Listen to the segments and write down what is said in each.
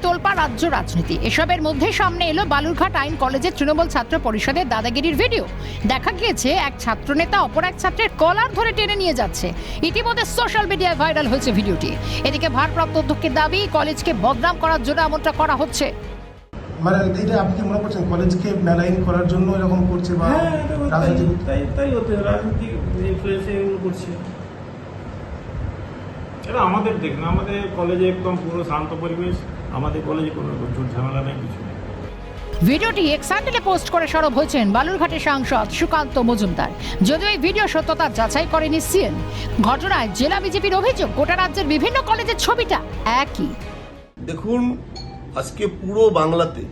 তোলপাড় রাজ্য রাজনীতি। এসবের মধ্যে সামনে এলো বালুরঘাট আইন কলেজের তৃণমূল ছাত্র পরিষদের দাদাগিরির ভিডিও। দেখা গিয়েছে এক ছাত্রনেতা অপর এক ছাত্রের কলার ধরে টেনে নিয়ে যাচ্ছে। ইতিমধ্যে সোশ্যাল মিডিয়ায় ভাইরাল হয়েছে ভিডিওটি। এদিকে ভারপ্রাপ্ত অধ্যক্ষের দাবি, কলেজকে বদনাম করার জন্য এমনটা করা হচ্ছে। মানে এটা আপনি কি মনে করছেন কলেজকে মেলাইন করার জন্য এরকম করছে বা রাজনীতি? তাই হতে রাজনীতিক ইনফ্লুয়েন্সে এগুলো করছে। এটা আমাদের দেখুন, আমাদের কলেজে একদম পুরো শান্ত পরিবেশ, আমাদের কলেজে কোনো ঝুট ঝামেলা নেই, কিছু নেই। ভিডিওটি এক্স হ্যান্ডেলে পোস্ট করে সরব হয়েছেন বালুরঘাটের সাংসদ সুকান্ত মজুমদার। যদিও এই ভিডিও সত্যতা যাচাই করেনি সিএন। ঘটনায় জেলা বিজেপির অভিযোগ, গোটা রাজ্যের বিভিন্ন কলেজের ছবিটা একই। দেখুন, আজকে পুরো বাংলাতে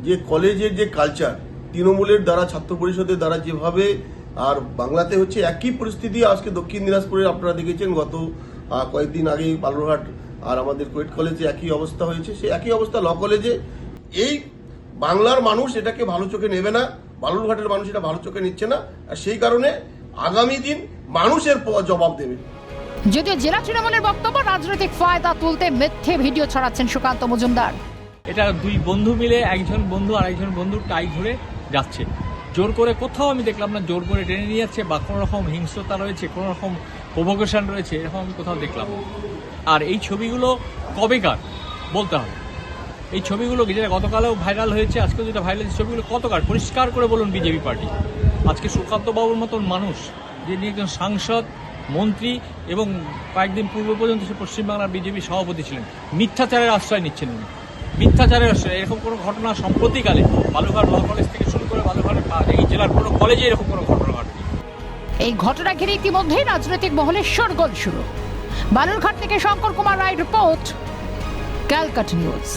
যে কলেজের যে কালচার, তৃণমূলের দ্বারা, ছাত্র পরিষদের দ্বারা যেভাবে, আর বাংলাতে হচ্ছে একই পরিস্থিতি। আজকে দক্ষিণ দিনাজপুরে আপনারা দেখেছেন গত কয়েকদিন আগেই বালুরঘাট আর আমাদের কোয়েট কলেজে একই অবস্থা হয়েছে। সেই একই অবস্থা ল কলেজে। এই বাংলার মানুষ এটাকে ভালো চোখে নেবে না, বালুরঘাটের মানুষ এটা ভালো চোখে নিচ্ছে না, আর সেই কারণে আগামী দিন মানুষের জবাব দেবে। যদিও জেলা তৃণমূলের বক্তব্য, রাজনৈতিক ফায়দা তুলতে মিথ্যে ভিডিও ছড়াচ্ছেন সুকান্ত মজুমদার। এটা দুই বন্ধু মিলে, একজন বন্ধু আর একজন বন্ধুর টাই ধরে যাচ্ছে। জোর করে কোথাও আমি দেখলাম না জোর করে টেনে নিয়ে যাচ্ছে বা কোনো রকম হিংস্রতা রয়েছে, কোনো রকম প্রভোকেশন রয়েছে, এরকম আমি কোথাও দেখলাম না। আর এই ছবিগুলো কবেকার বলতে হবে। এই ছবিগুলো যেটা গতকালেও ভাইরাল হয়েছে, আজকেও যেটা ভাইরাল হয়েছে, ছবিগুলো কতকার পরিষ্কার করে বলুন বিজেপি পার্টি। আজকে সুকান্ত বাবুর মতন মানুষ, যিনি একজন সাংসদ, মন্ত্রী এবং কয়েকদিন পূর্ব পর্যন্ত সে পশ্চিমবাংলার বিজেপি সভাপতি ছিলেন, মিথ্যাচারের আশ্রয় নিচ্ছেন উনি। মিথ্যাচারের আশ্রয়। এরকম কোনো ঘটনা সম্প্রতিকালে বালুরঘাট ল কলেজ থেকে শুরু করে বালুরঘাটের এই জেলার কোনো কলেজে এরকম কোনো ঘটনা ঘটেনি। এই ঘটনা ঘিরে ইতিমধ্যেই রাজনৈতিক মহলে শোরগোল শুরু। বালুরঘাট থেকে শঙ্কর কুমার রায় রিপোর্ট, ক্যালকাটা নিউজ।